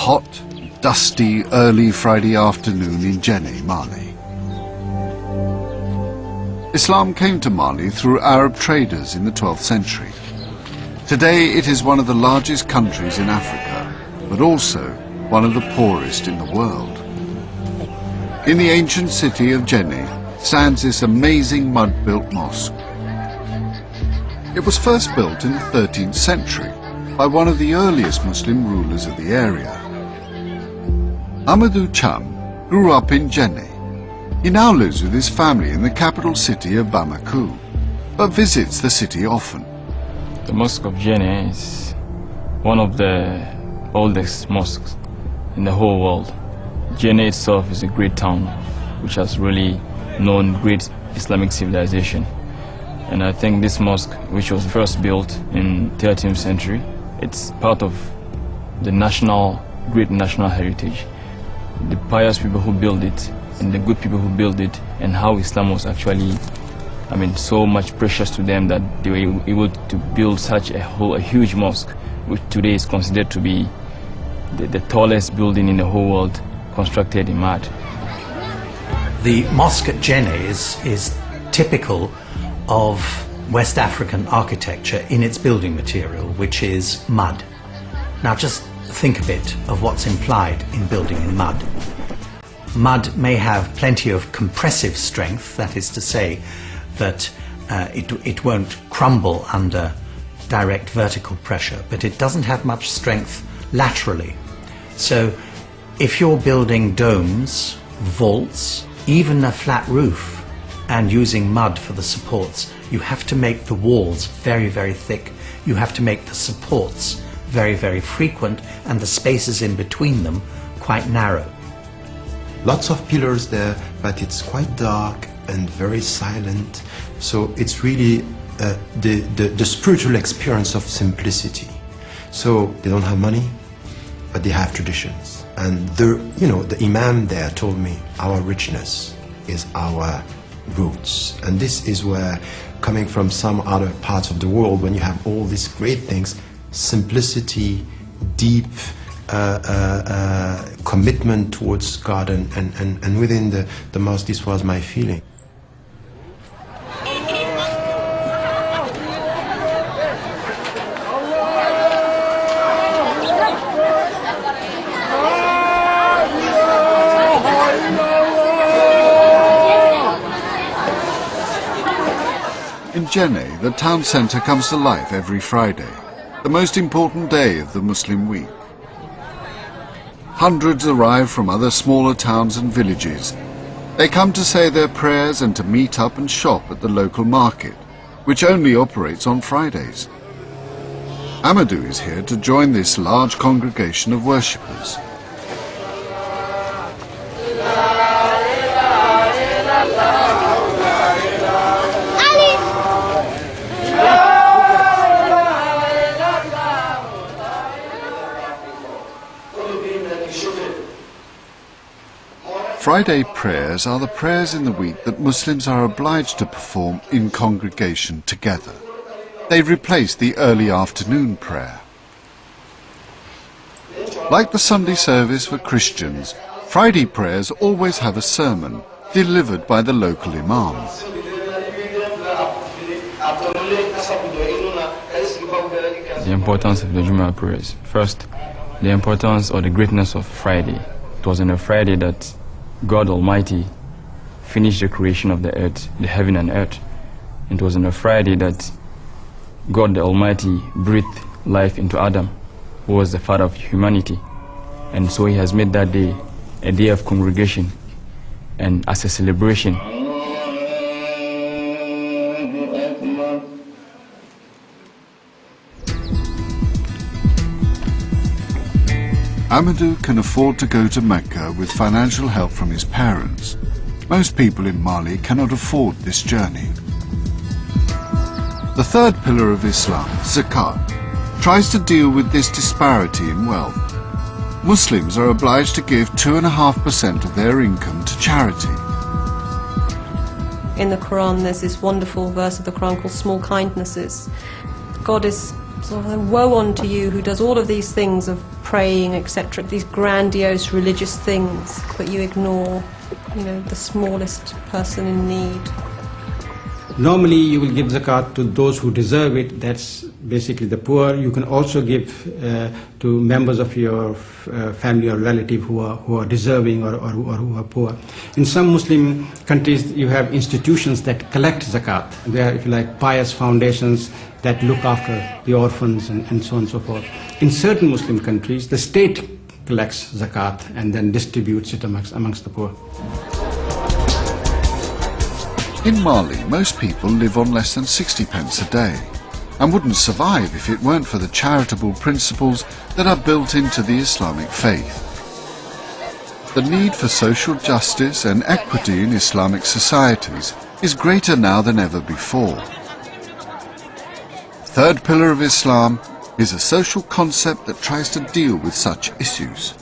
hot, dusty, early Friday afternoon in Jenne, Mali. Islam came to Mali through Arab traders in the 12th century. Today it is one of the largest countries in Africa, but also one of the poorest in the world. In the ancient city of Jenne stands this amazing mud-built mosque. It was first built in the 13th century by one of the earliest Muslim rulers of the area. Amadou Cham grew up in Jenne. He now lives with his family in the capital city of Bamako, but visits the city often. The Mosque of Jenne is one of the oldest mosques in the whole world. Jenne itself is a great town which has really known great Islamic civilization. And I think this mosque, which was first built in 13th century, it's part of the great national heritage. The pious people who built it and the good people who built it, and how Islam was actually, so much precious to them that they were able to build such a huge mosque, which today is considered to be the tallest building in the whole world, constructed in mud. The mosque at Jenne is typical of West African architecture in its building material, which is mud. Now just think a bit of what's implied in building in mud. Mud may have plenty of compressive strength, that is to say that it won't crumble under direct vertical pressure, but it doesn't have much strength laterally. So if you're building domes, vaults, even a flat roof, and using mud for the supports, you have to make the walls very, very thick. You have to make the supports very, very frequent, and the spaces in between them quite narrow. Lots of pillars there, but it's quite dark and very silent. So it's really the spiritual experience of simplicity. So they don't have money, but they have traditions. And the Imam there told me our richness is our roots. And this is where, coming from some other parts of the world, when you have all these great things, simplicity, deep commitment towards God, and within the mosque, this was my feeling. In Jenne, the town centre comes to life every Friday, the most important day of the Muslim week. Hundreds arrive from other smaller towns and villages. They come to say their prayers and to meet up and shop at the local market, which only operates on Fridays. Amadou is here to join this large congregation of worshippers. Friday prayers are the prayers in the week that Muslims are obliged to perform in congregation together. They replace the early afternoon prayer. Like the Sunday service for Christians, Friday prayers always have a sermon delivered by the local imam. The importance of the Jummah prayers. First, the importance or the greatness of Friday. It was on a Friday that God Almighty finished the creation of the earth, the heaven and earth. It was on a Friday that God the Almighty breathed life into Adam, who was the father of humanity. And so He has made that day a day of congregation and as a celebration. Amadou can afford to go to Mecca with financial help from his parents. Most people in Mali cannot afford this journey. The third pillar of Islam, zakat, tries to deal with this disparity in wealth. Muslims are obliged to give 2.5% of their income to charity. In the Quran, there's this wonderful verse of the Quran called Small Kindnesses. God is sort of, woe unto you who does all of these things of praying, etc., these grandiose religious things, but you ignore, the smallest person in need. Normally you will give zakat to those who deserve it, that's basically the poor. You can also give to members of your family or relative who are deserving or who are poor. In some Muslim countries you have institutions that collect zakat. They are, if you like, pious foundations that look after the orphans and so on and so forth. In certain Muslim countries the state collects zakat and then distributes it amongst the poor. In Mali, most people live on less than 60 pence a day and wouldn't survive if it weren't for the charitable principles that are built into the Islamic faith. The need for social justice and equity in Islamic societies is greater now than ever before. The third pillar of Islam is a social concept that tries to deal with such issues.